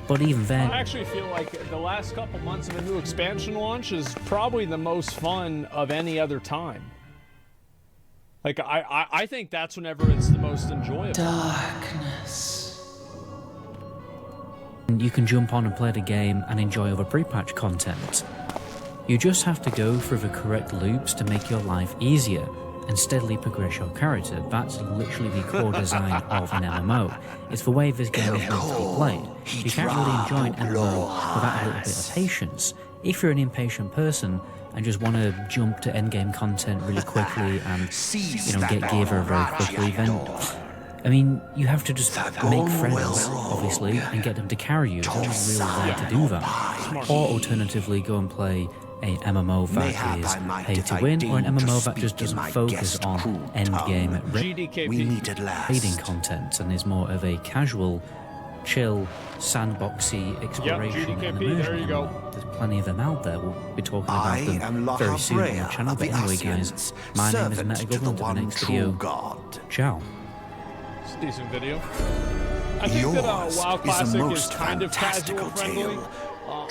But even then... I actually feel like the last couple months of a new expansion launch is probably the most fun of any other time. Like, I think that's whenever it's the most enjoyable. Darkness. You can jump on and play the game and enjoy other pre-patch content. You just have to go through the correct loops to make your life easier and steadily progress your character. That's literally the core design of an MMO. It's the way this game is meant to be played. You can't really enjoy an MMO without a little bit of patience. If you're an impatient person and just want to jump to endgame content really quickly and, you know, get gear very quickly, then, I mean, you have to just make friends, obviously, and get them to carry you. It's only really there to do that. Or alternatively, go and play a MMO that is pay to win, or an MMO that just doesn't focus on endgame raiding content and is more of a casual, chill, sandboxy exploration and immersion MMO. There's plenty of them out there. We'll be talking about them very soon on the channel. But anyway, guys, my name is MetaGoblin. Until the next video, ciao. It's a decent video. I think that WoW Classic is kind of casual friendly.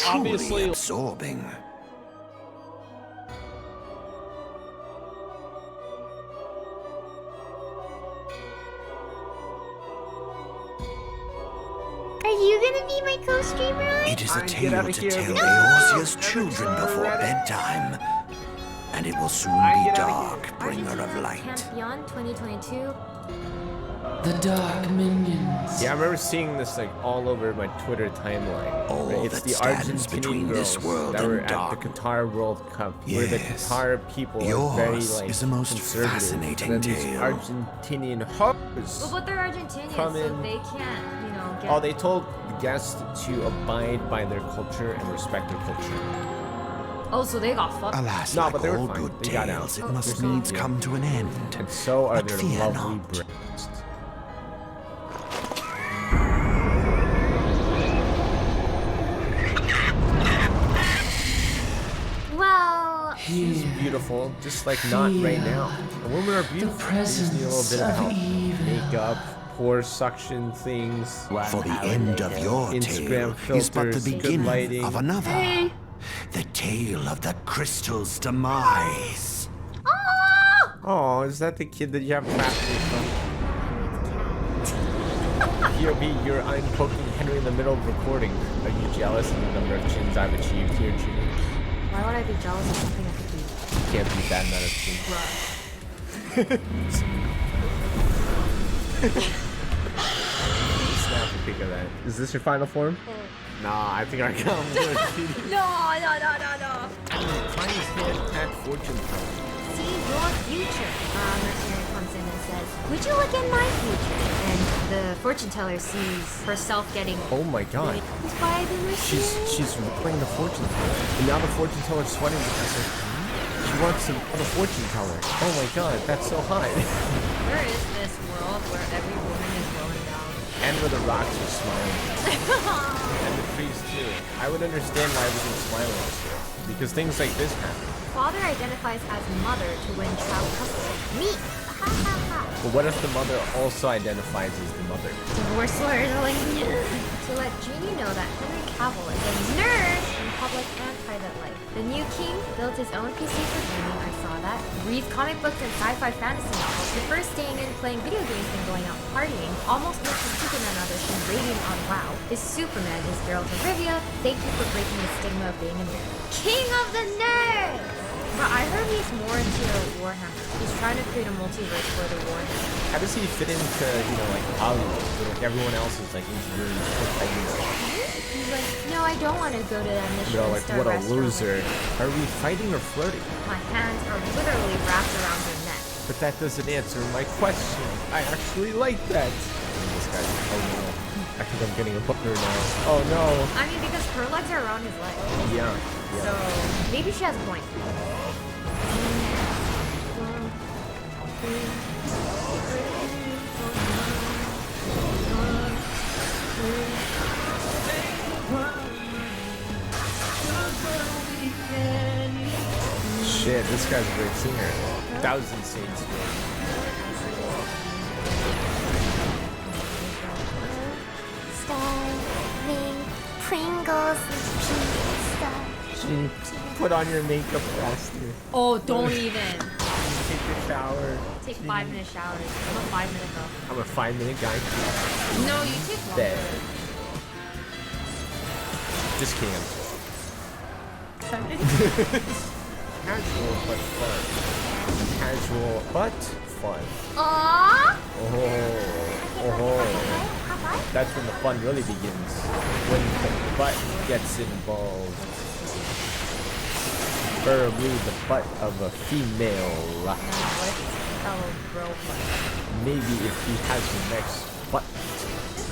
Obviously, absorbing. Are you gonna be my co-streamer? It is a tale to tell Eorzea's children before bedtime. And it will soon be dark, bringer of light. Camp Beyond 2022. The Dark Minions. Yeah, I remember seeing this like all over my Twitter timeline. All right? It's that the stands Argentinian between girls this world that were and at the Qatar World Cup, where the Yes. Qatar people are very Yours like is a most conservative. fascinating and then these tale. Argentinian hoes. Well, but they're Argentinian, Come so in. they can't, you know, get... Oh, they told the guests to abide by their culture and respect their culture. Oh, so they got fucked. Alas, No, like but they were all fine. good They got tales, out. it must Okay. needs come to an end. And so are But their fear lovely not. breasts. Well... She's beautiful, just like not right now. And women are beautiful. They just need a little bit of help. Makeup, pore suction things. For the end of your Instagram tale is but the filters, good beginning lighting. of another. Hey. The tale of the crystal's demise. Oh, is that the kid that you have trapped in front? POV, I'm poking Henry in the middle of recording. Are you jealous of the number of chins I've achieved here, Jimmy? Why would I be jealous of something I could beat? You can't beat that amount of chins. Snap a pic of that. Is this your final form? Nah, I think I got more. No. Find his hand fortune teller. See your future. Mercenary comes in and says, would you look at my future? And the fortune teller sees herself getting... Oh my god. by the mercenary. She's playing the fortune teller. And now the fortune teller's sweating because she wants to be the fortune teller. Oh my god, that's so hot. Where is this world where every woman is going down? And where the rocks are smiling. And the trees too. I would understand why everything's smiling this year. Because things like this happen. Father identifies as mother to win child custody. Me! Ha ha ha! But what if the mother also identifies as the mother? Divorce lawyers are like, to let Jeannie know that Henry Cavill is a nerd in public and private life. The new king built his own PC for gaming, I saw that. Reads comic books and sci-fi fantasy novels, prefers staying in playing video games than going out partying, almost makes a Superman audition rating on WoW. Is Superman his girl to Rivia? Thank you for breaking the stigma of being a nerd. King of the nerds! But I heard he's more into Warhammer. He's trying to create a multiverse for the Warhammer. How does he fit into, like Hollywood? Where, like everyone else is like engineering stuff. He's like, no, I don't want to go to that mission. Like what a loser. Are we fighting or flirting? My hands are literally wrapped around your neck. But that doesn't answer my question. I actually like that. This guy's oh no. I think I'm getting a booker now. Oh no. I mean, because her legs are around his legs. Yeah. So maybe she has a point. Shit, this guy's a great singer. That was insane. Starving Pringles pizza. Put on your makeup faster. Oh, don't even. Take your shower. Take 5-minute showers. I'm a 5-minute girl. I'm a 5-minute guy. No, you take longer. Bed. Just kidding. Casual but fun. Casual but fun. Aww. Oh. That's when the fun really begins. When the butt gets involved. Preferably the butt of a female. Maybe if he has the next butt.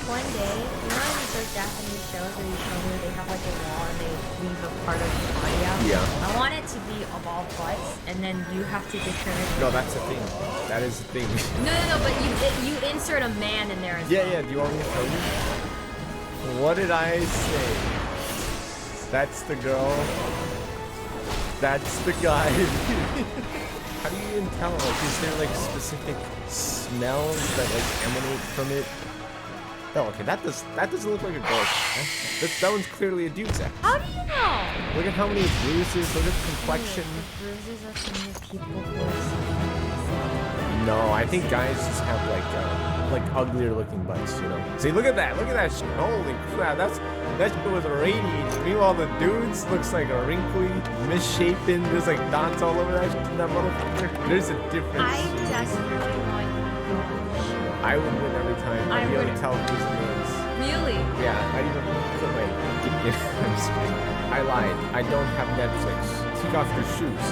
one day, you know in those Japanese shows where you show me they have like a wall and they leave a part of the body out? Yeah. I want it to be of all butts, and then you have to determine. No, that's the thing. That is the thing. No, but you insert a man in there as well. Yeah, do you want me to show you? What did I say? That's the girl. That's the guy. How do you even tell? Like, is there like specific smells that like emanate from it? Oh, okay, that doesn't look like a girl. That one's clearly a dude's ass. How do you know? Look at how many bruises. Look at the complexion. The bruises are from the people who are. No, I think guys just have like uglier looking butts, you know. See, look at that shit. Holy crap, that shit was radiating. Meanwhile, the dudes looks like a wrinkly, misshapen. There's like dots all over that shit. That motherfucker. There's a difference. I desperately want. I would win every time. I'd be able to tell who's names. Really? Yeah, I'd even put my. I lied. I don't have Netflix. Take off your shoes.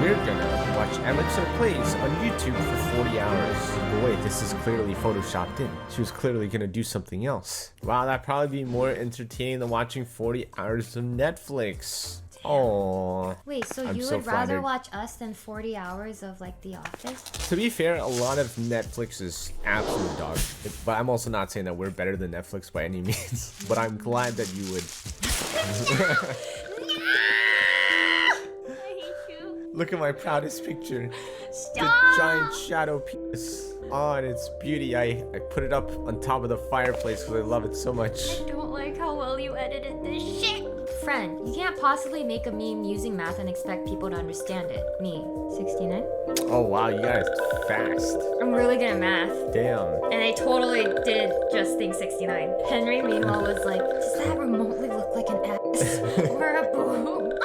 We're gonna watch Alexa Plays on YouTube for 40 hours. But wait, this is clearly photoshopped in. She was clearly gonna do something else. Wow, that'd probably be more entertaining than watching 40 hours of Netflix. Oh. Wait, so you would rather watch us than 40 hours of like The Office? To be fair, a lot of Netflix is absolute dog. But I'm also not saying that we're better than Netflix by any means. But I'm glad that you would. Look at my proudest picture. Stop! The giant shadow piece. Oh, and its beauty. I put it up on top of the fireplace because I love it so much. I don't like how well you edited this shit. Friend, you can't possibly make a meme using math and expect people to understand it. Me, 69? Oh wow, you guys fast. I'm really good at math. Damn. And I totally did just think 69. Henry, meanwhile, was like, does that remotely look like an ass or a boob?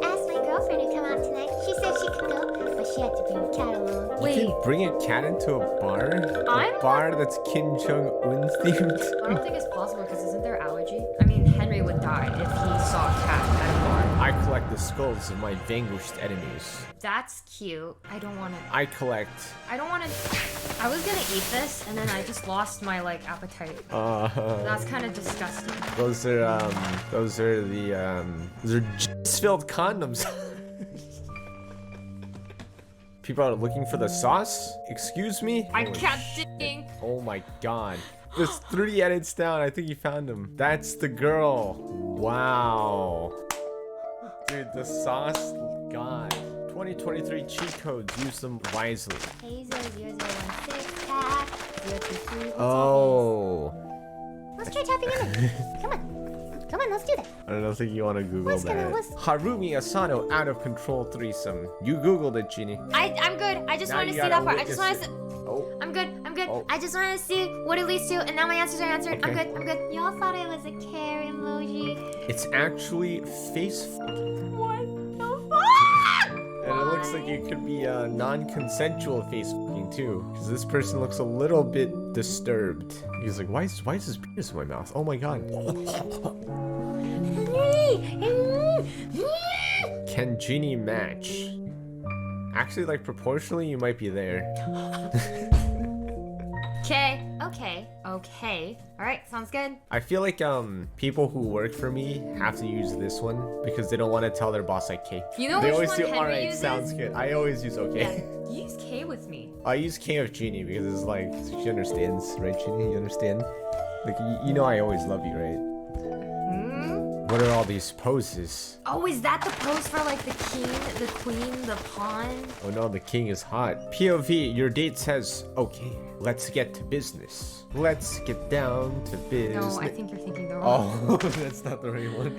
Asked my girlfriend to come out tonight. She said she could go, but she had to bring a cat along. Wait. You can bring a cat into a bar? A bar that's Kim Jong-un themed? I don't think it's possible because isn't there allergy? I mean, Henry would die if he saw a cat at a bar. I collect the skulls of my vanquished enemies. That's cute. I don't want to. I collect. I don't want to. I was gonna eat this and then I just lost my like appetite. That's kind of disgusting. Those are jizz-filled condoms. People are looking for the sauce? Excuse me? I kept digging. Oh my god. There's 3 edits down. I think you found him. That's the girl. Wow. Dude, the sauce. God. 2023 cheat codes. Use them wisely. Hazel 0016 pack 023. Oh. Let's try tapping in. Come on, let's do that. I don't think you want to Google that. Harumi Asano out of control threesome. You Googled it, Genie. I'm good. I just Now want to you see gotta that part. I just want witness to. Oh. I'm good. Oh. I just want to see what it leads to, and now my answers are answered. Okay. I'm good. Y'all thought it was a care emoji. It's actually face. What the fuck? And it looks like it could be a non-consensual face fucking too, because this person looks a little bit disturbed. He's like, why is his penis in my mouth? Oh my god. Can Genie match? Actually, like proportionally, you might be there. Okay. All right, sounds good. I feel like people who work for me have to use this one because they don't want to tell their boss like K. You know they which always one do. Henry All right, uses? sounds good. I always use okay. Yeah, use K with me. I use K of Genie because it's like she understands, right, Genie? You understand? Like you know I always love you, right? What are all these poses? Oh, is that the pose for like the king, the queen, the pawn? Oh no, the king is hot. POV, your date says, okay, let's get to business. Let's get down to business. No, I think you're thinking the wrong. Oh, that's not the right one.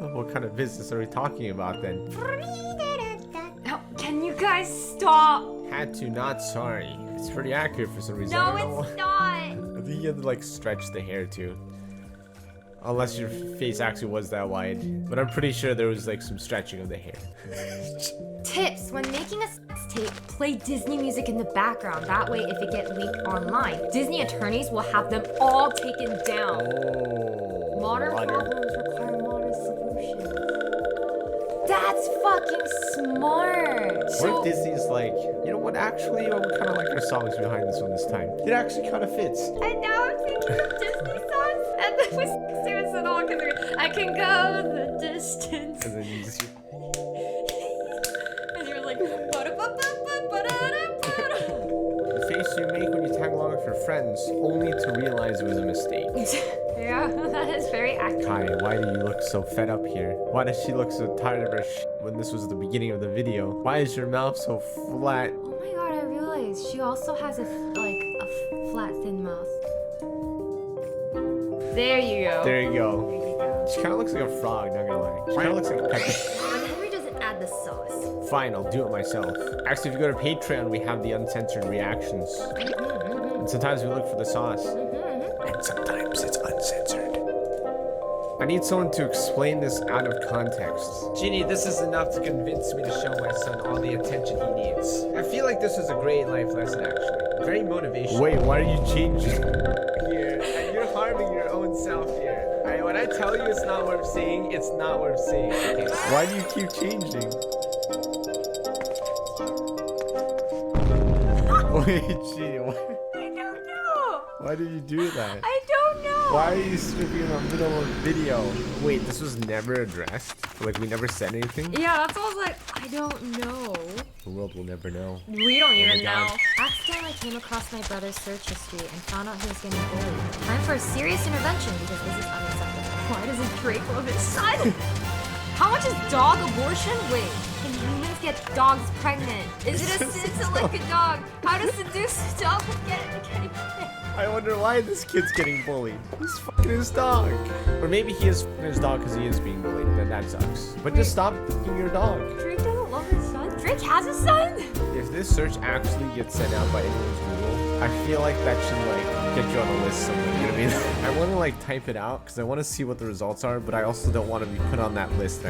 No. What kind of business are we talking about then? No, can you guys stop? Had to, not sorry. It's pretty accurate for some reason. No, I don't know. it's not. I think you had to like stretch the hair too. Unless your face actually was that wide. But I'm pretty sure there was like some stretching of the hair. Tips: when making a sex tape, play Disney music in the background. That way, if it gets leaked online, Disney attorneys will have them all taken down. Oh, Modern problems require modern solutions. That's fucking smart. What if Disney's like, you know what, actually, we kind of like our songs behind this one this time. It actually kind of fits. And now I'm thinking of Disney songs, and then we sing this at all because I can go the distance. And then you just... And you're like, ba-da-ba-ba-ba-ba-da-da-ba-da. The face you make when you tag along with your friends, only to realize it was a mistake. Yeah, that is very accurate. Kai, why do you look so fed up here? Why does she look so tired of her when this was the beginning of the video? Why is your mouth so flat? Oh my god, I realized she also has a flat, thin mouth. There you go. There you go. There you go. She kind of looks like a frog, not gonna lie. She kind of looks like a pecker. But Henry doesn't add the sauce. Fine, I'll do it myself. Actually, if you go to Patreon, we have the uncensored reactions. And sometimes we look for the sauce. And sometimes it's uncensored. I need someone to explain this out of context. Ginny, this is enough to convince me to show my son all the attention he needs. I feel like this is a great life lesson, actually. Very motivational. Wait, why are you changing? Here, and you're harming your own self here. Alright, when I tell you it's not worth seeing, it's not worth seeing. Okay. Why do you keep changing? Wait, gee, why? I don't know. Why did you do that? I don't know. Why are you stripping in the middle of a video? Wait, this was never addressed? Like, we never said anything? Yeah, that's what I was like, I don't know. The world will never know. We don't even know. God. Accidentally came across my brother's search history and found out he was getting bullied. Time for a serious intervention because this is unacceptable. Why doesn't Drake love his son? How much is dog abortion? Wait, can humans get dogs pregnant? Is it a sin to lick a dog? How to seduce a dog and get it getting pregnant? I wonder why this kid's getting bullied. He's fucking his dog. Or maybe he is fucking his dog because he is being bullied. Then that sucks. But just stop fucking your dog. Drake doesn't love his son? Drake has a son? If this search actually gets sent out by anyone's Google, I feel like that should like get you on a list somewhere. You know what I mean? I want to like type it out because I want to see what the results are, but I also don't want to be put on that list.